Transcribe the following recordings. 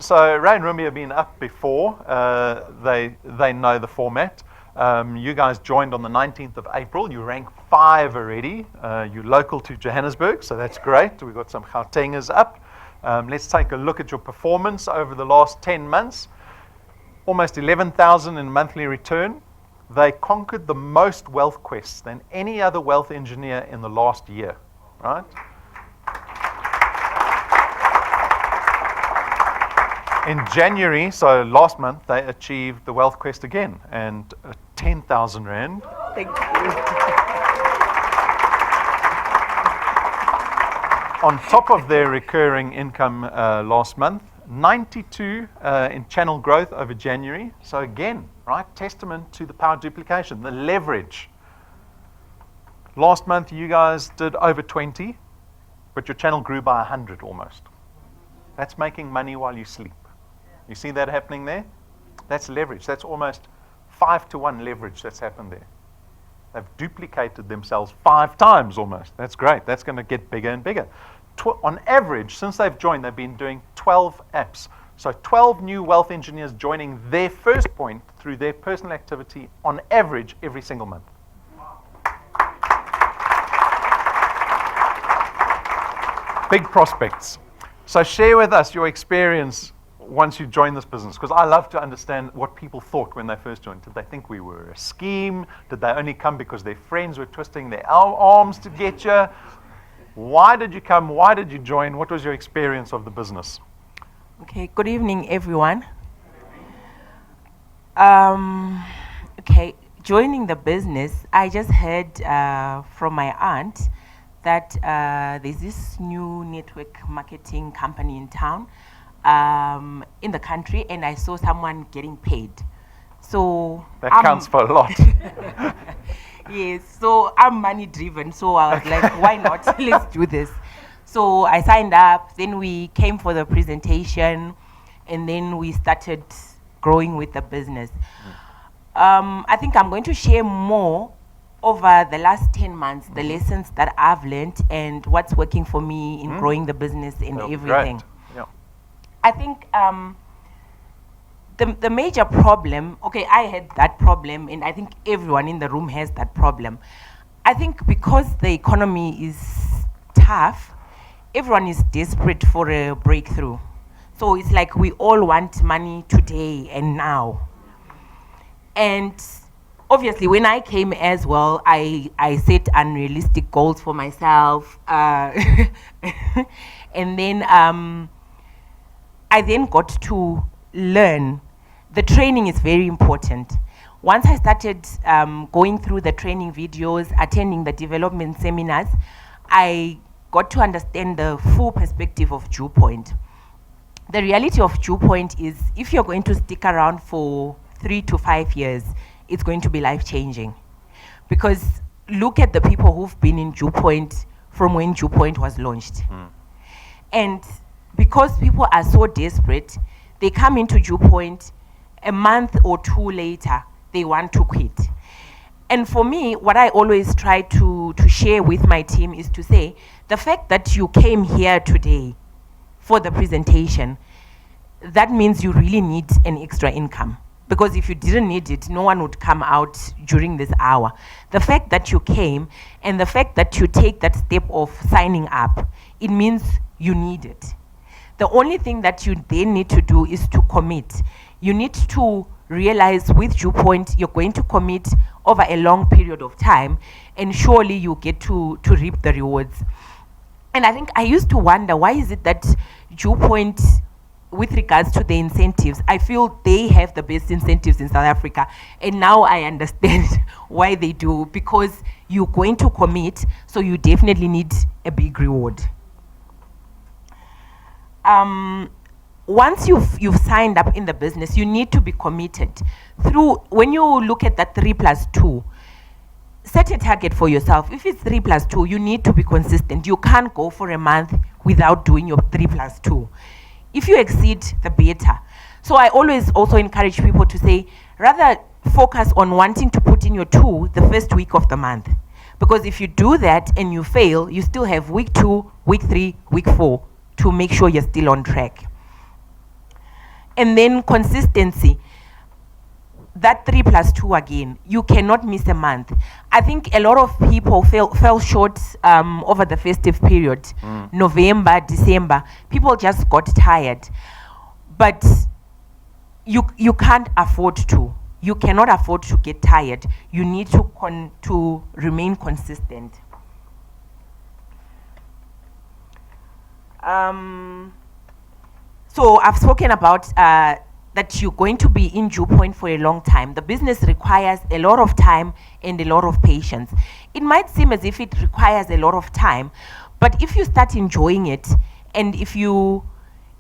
So Ray and Rumbi have been up before. They know the format. You guys joined on the 19th of April. You rank 5 already. You're local to Johannesburg, so that's great. We've got some Gautengers up. Let's take a look at your performance over the last 10 months. Almost 11,000 in monthly return. They conquered the most wealth quests than any other wealth engineer in the last year, right? In January, so last month, they achieved the Wealth Quest again, and 10,000 Rand. Thank you. On top of their recurring income last month, 92 in channel growth over January. So again, right, testament to the power duplication, the leverage. Last month, you guys did over 20, but your channel grew by 100 almost. That's making money while you sleep. You see that happening there? That's leverage. That's almost 5-to-1 leverage that's happened there. They've duplicated themselves 5 times almost. That's great. That's going to get bigger and bigger. On average, since they've joined, they've been doing 12 apps. So 12 new wealth engineers joining their first point through their personal activity on average every single month. Big prospects. So share with us your experience once you join this business, because I love to understand what people thought when they first joined. Did they think we were a scheme? Did they only come because their friends were twisting their arms to get you? Why did you come? Why did you join? What was your experience of the business? Okay, good evening, everyone. Okay, joining the business, I just heard from my aunt that there's this new network marketing company in town, in the country, and I saw someone getting paid. So that counts for a lot. Yes, so I'm money driven, so I was like, why not? Let's do this. So I signed up, then we came for the presentation, and then we started growing with the business. I think I'm going to share more over the last 10 months, the lessons that I've learned and what's working for me in growing the business and everything. Great. Yeah. I think the major problem, okay, I had that problem, and I think everyone in the room has that problem. I think because the economy is tough, everyone is desperate for a breakthrough. So it's like we all want money today and now. And obviously, when I came as well, I set unrealistic goals for myself. And then I then got to learn. The training is very important. Once I started going through the training videos, attending the development seminars, I got to understand the full perspective of Dew Point. The reality of Dew Point is if you're going to stick around for 3 to 5 years, it's going to be life-changing. Because look at the people who've been in Dew Point from when Dew Point was launched. And because people are so desperate, they come into Dew Point, a month or 2 later, they want to quit. And for me, what I always try to share with my team is to say, the fact that you came here today for the presentation, that means you really need an extra income. Because if you didn't need it, no one would come out during this hour. The fact that you came and the fact that you take that step of signing up, it means you need it. The only thing that you then need to do is to commit. You need to realize with Dew Point, you're going to commit over a long period of time, and surely you get to reap the rewards. And I think I used to wonder, why is it that Dew Point, with regards to the incentives, I feel they have the best incentives in South Africa. And now I understand why they do, because you're going to commit, so you definitely need a big reward. once you've signed up in the business, you need to be committed. When you look at that 3+2, set a target for yourself. If it's 3+2, you need to be consistent. You can't go for a month without doing your 3+2. If you exceed, the better. So I always also encourage people to say, rather focus on wanting to put in your 2 the first week of the month. Because if you do that and you fail, you still have week 2, week 3, week 4 to make sure you're still on track. And then consistency. That 3+2 again, you cannot miss a month. I think a lot of people fell short over the festive period, November, December. People just got tired. But you can't afford to. You cannot afford to get tired. You need to remain consistent. So I've spoken about that you're going to be in Dew Point for a long time. The business requires a lot of time and a lot of patience. It might seem as if it requires a lot of time, but if you start enjoying it, and if you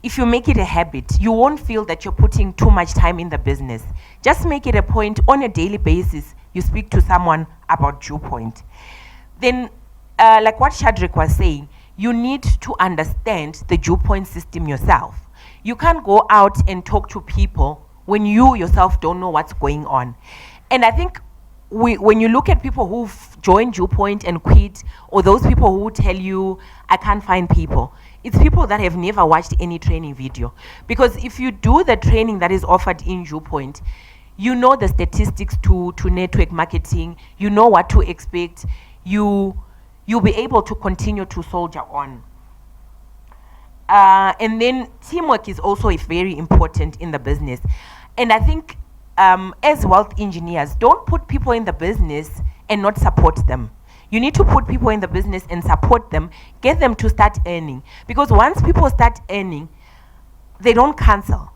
make it a habit, you won't feel that you're putting too much time in the business. Just make it a point on a daily basis, you speak to someone about Dew Point. Then, like what Shadrach was saying, you need to understand the Dew Point system yourself. You can't go out and talk to people when you yourself don't know what's going on. And I think when you look at people who've joined Dew Point and quit, or those people who tell you, I can't find people, it's people that have never watched any training video. Because if you do the training that is offered in Dew Point, you know the statistics to network marketing, you know what to expect, you'll be able to continue to soldier on. And then teamwork is also very important in the business. And I think as wealth engineers, don't put people in the business and not support them. You need to put people in the business and support them, get them to start earning. Because once people start earning, they don't cancel.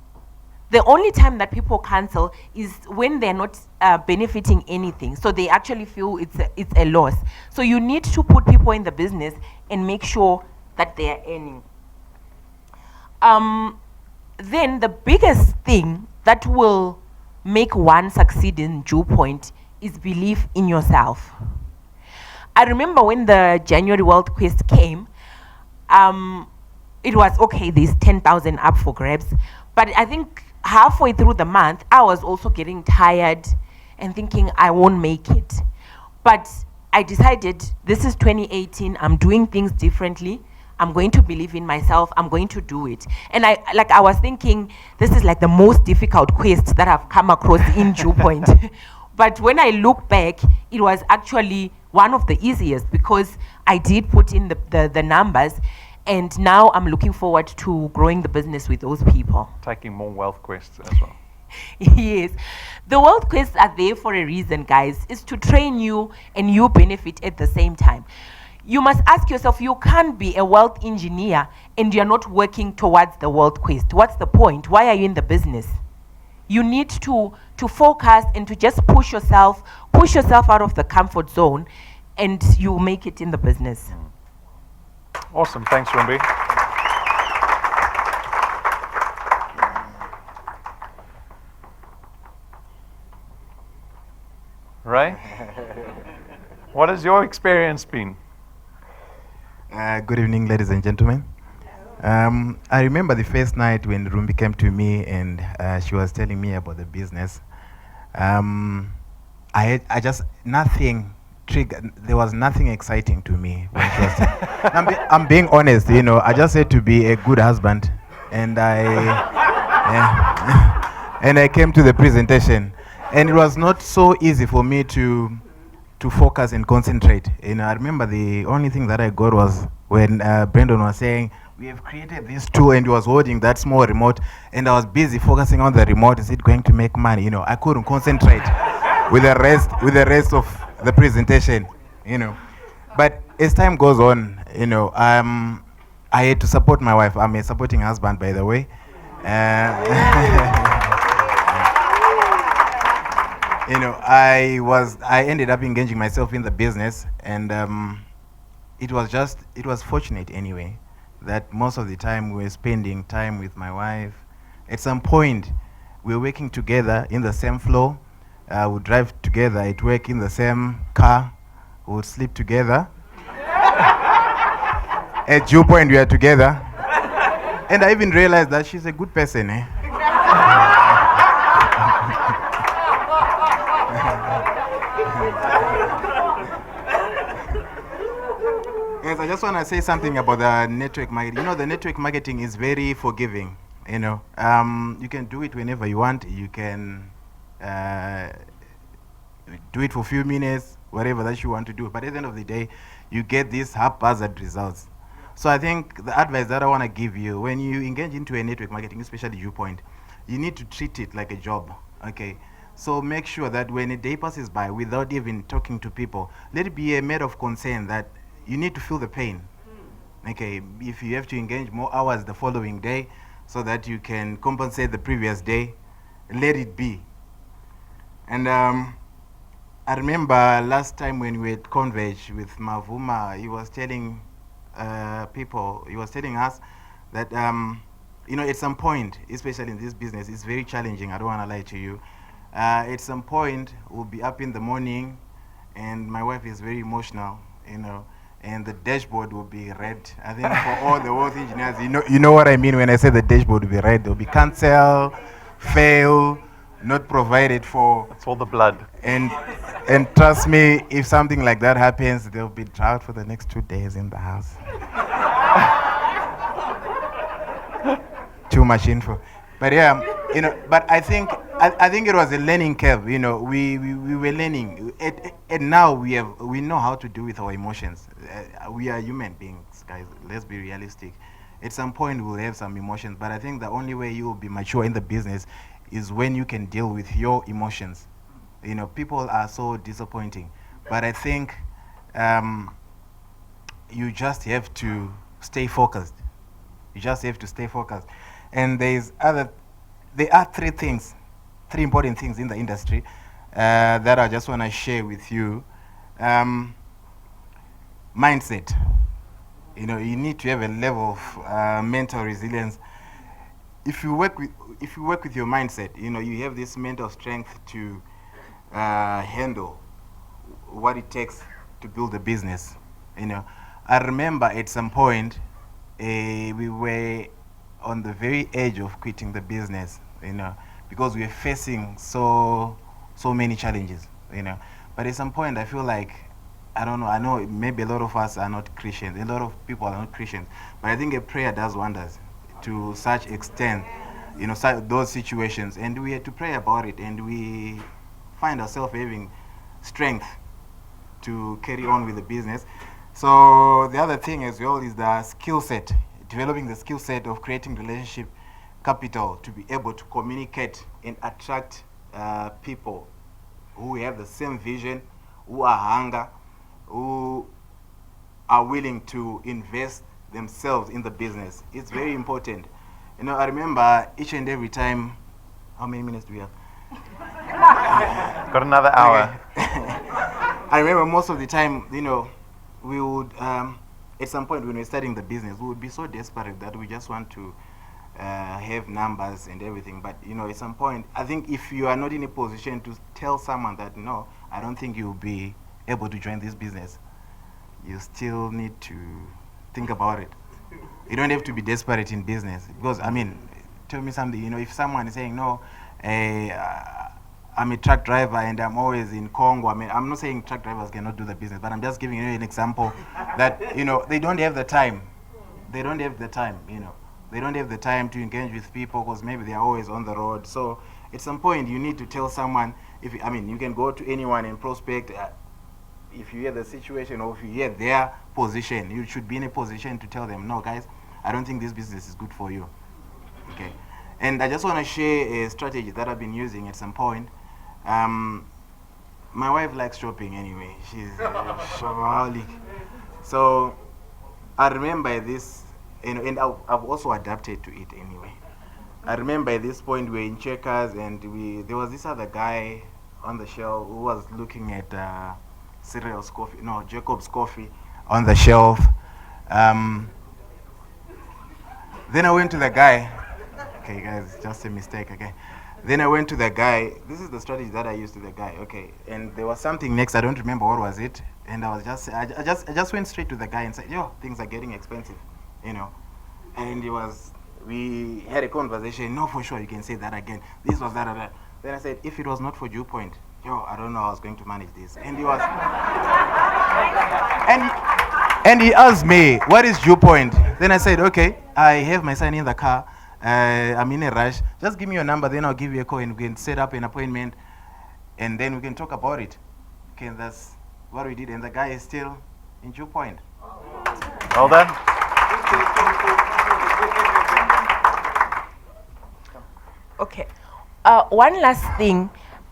The only time that people cancel is when they're not benefiting anything. So they actually feel it's a loss. So you need to put people in the business and make sure that they are earning. Then the biggest thing that will make one succeed in Dew Point is belief in yourself. I remember when the January World Quest came, it was okay, there's 10,000 up for grabs. But I think halfway through the month, I was also getting tired and thinking I won't make it. But I decided this is 2018, I'm doing things differently. I'm going to believe in myself, I'm going to do it. And I was thinking, this is like the most difficult quest that I've come across in Dew Point. But when I look back, it was actually one of the easiest because I did put in the numbers, and now I'm looking forward to growing the business with those people. Taking more wealth quests as well. Yes. The wealth quests are there for a reason, guys. It's to train you and you benefit at the same time. You must ask yourself, you can't be a wealth engineer and you're not working towards the wealth quest. What's the point? Why are you in the business? You need to focus and to just push yourself out of the comfort zone, and you make it in the business. Awesome. Thanks, Rumbi. Ray, what has your experience been? Good evening, ladies and gentlemen. I remember the first night when Rumbi came to me and she was telling me about the business. I just, nothing triggered, there was nothing exciting to me when she was I'm being honest, you know, I just said to be a good husband, and and I came to the presentation, and it was not so easy for me to focus and concentrate. You know, I remember the only thing that I got was when Brendan was saying, we have created this tool, and he was holding that small remote, and I was busy focusing on the remote. Is it going to make money? You know, I couldn't concentrate with the rest of the presentation, you know. But as time goes on, you know, I had to support my wife. I'm a supporting husband, by the way. You know, I ended up engaging myself in the business, and it was fortunate anyway that most of the time we were spending time with my wife. At some point, we were working together in the same floor. We would drive together at work in the same car. We would sleep together. At Jew Point, we are together. And I even realized that she's a good person. Yes, I just want to say something about the network marketing. The network marketing is very forgiving. You can do it whenever you want. You can do it for a few minutes, whatever that you want to do. But at the end of the day, you get these haphazard results. So I think the advice that I want to give you, when you engage into a network marketing, especially Viewpoint, you need to treat it like a job. Okay. So make sure that when a day passes by without even talking to people, let it be a matter of concern that you need to feel the pain. Okay, if you have to engage more hours the following day so that you can compensate the previous day, let it be. And I remember last time when we had Converge with Mavuma, he was telling us that, at some point, especially in this business, it's very challenging. I don't want to lie to you. At some point, we'll be up in the morning, and my wife is very emotional, and the dashboard will be red. I think for all the wealth engineers, you know what I mean when I say the dashboard will be red. There will be cancel, fail, not provided for. It's all the blood. And trust me, if something like that happens, there will be drought for the next 2 days in the house. Too much info. But yeah, but I think it was a learning curve. We were learning, and now we know how to deal with our emotions. We are human beings, guys. Let's be realistic. At some point, we'll have some emotions, but I think the only way you will be mature in the business is when you can deal with your emotions. People are so disappointing, but I think you just have to stay focused. You just have to stay focused. And there are three important things in the industry that I just want to share with you. Mindset. You need to have a level of mental resilience. If you work with your mindset, you have this mental strength to handle what it takes to build a business. I remember at some point we were on the very edge of quitting the business, because we were facing so many challenges, But at some point, I feel like, I don't know, I know maybe a lot of us are not Christians, a lot of people are not Christians, but I think a prayer does wonders to such extent, those situations. And we had to pray about it, and we find ourselves having strength to carry on with the business. So the other thing as well is the skill set. Developing the skill set of creating relationship capital to be able to communicate and attract people who have the same vision, who are hunger, who are willing to invest themselves in the business. It's very important. I remember each and every time. How many minutes do we have? Got another hour. I remember most of the time, we would. At some point when we're starting the business, we would be so desperate that we just want to have numbers and everything. But, at some point, I think if you are not in a position to tell someone that, no, I don't think you'll be able to join this business, you still need to think about it. You don't have to be desperate in business. Because, tell me something, if someone is saying, no, I'm a truck driver and I'm always in Congo. I'm not saying truck drivers cannot do the business, but I'm just giving you an example that, they don't have the time. They don't have the time, They don't have the time to engage with people because maybe they're always on the road. So at some point, you need to tell someone, you can go to anyone and prospect. If you hear the situation or if you hear their position, you should be in a position to tell them, no, guys, I don't think this business is good for you. Okay. And I just want to share a strategy that I've been using at some point. My wife likes shopping anyway. She's a shopaholic. So I remember this, and I've also adapted to it anyway. I remember at this point we were in Checkers, and there was this other guy on the shelf who was looking at Jacob's coffee on the shelf. Then I went to the guy. Okay, guys, just a mistake, okay? Then I went to the guy. This is the strategy that I used to the guy, okay? And there was something next. I don't remember what was it. And I just went straight to the guy and said, "Yo, things are getting expensive, you know." And we had a conversation. "No, for sure, you can say that again. This was that. Then I said, "If it was not for Dew Point, I don't know how I was going to manage this." And he was, and he asked me, "What is Dew Point?" Then I said, "Okay, I have my son in the car. I'm in a rush. Just give me your number, then I'll give you a call and we can set up an appointment and then we can talk about it." Okay, and that's what we did. And the guy is still in Dew Point. Well done. Okay. One last thing.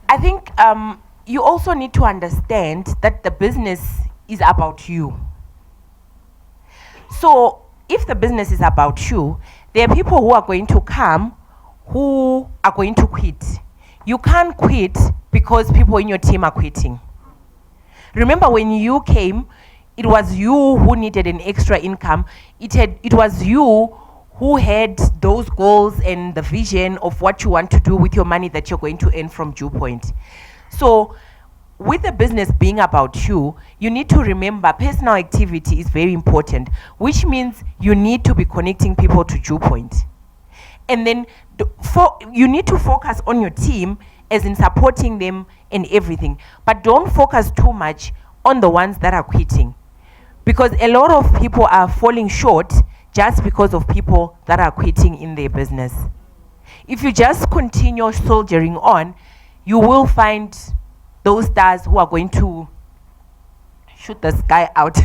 I think you also need to understand that the business is about you. So if the business is about you, there are people who are going to come who are going to quit. You can't quit because people in your team are quitting. Remember when you came, it was you who needed an extra income. It was you who had those goals and the vision of what you want to do with your money that you're going to earn from Dew Point. So with the business being about you, you need to remember personal activity is very important, which means you need to be connecting people to Dew Point. And then you need to focus on your team as in supporting them and everything. But don't focus too much on the ones that are quitting. Because a lot of people are falling short just because of people that are quitting in their business. If you just continue soldiering on, you will find those stars who are going to shoot the sky out.